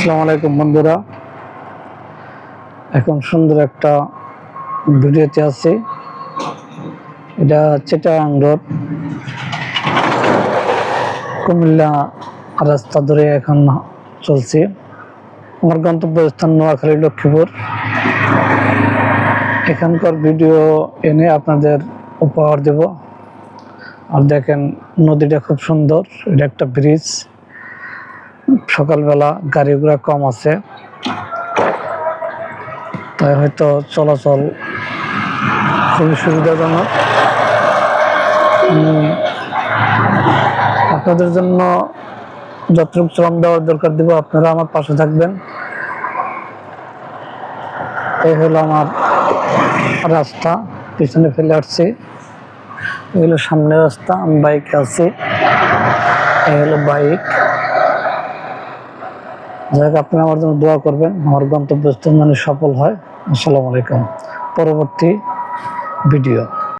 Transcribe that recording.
আসসালামু আলাইকুম বন্ধুরা, এখন সুন্দর একটা ভিডিওতে আছি। এটা চিটাগাং রোড, কুমিল্লা রাস্তা ধরে এখন চলছি। আমার গন্তব্যস্থান নোয়াখালী, লক্ষ্মীপুর। এখানকার ভিডিও এনে আপনাদের উপহার দেব। আর দেখেন, নদীটা খুব সুন্দর। এটা একটা ব্রিজ। সকালবেলা গাড়ি ঘোড়া কম আছে, তাই হয়তো চলাচল খুবই সুবিধাজনক। আপনাদের জন্য যতটুকু শ্রম দেওয়ার দরকার দেব, আপনারা আমার পাশে থাকবেন। এই হলো আমার রাস্তা, পিছনে ফেলে আসছি। এই হলো সামনে রাস্তা, আমি বাইকে আছি। এই হলো বাইক। যাই হোক, আপনি আমার জন্য দোয়া করবেন, আমার গন্তব্যস্থল মানে সফল হয়। আসসালামু আলাইকুম। পরবর্তী ভিডিও।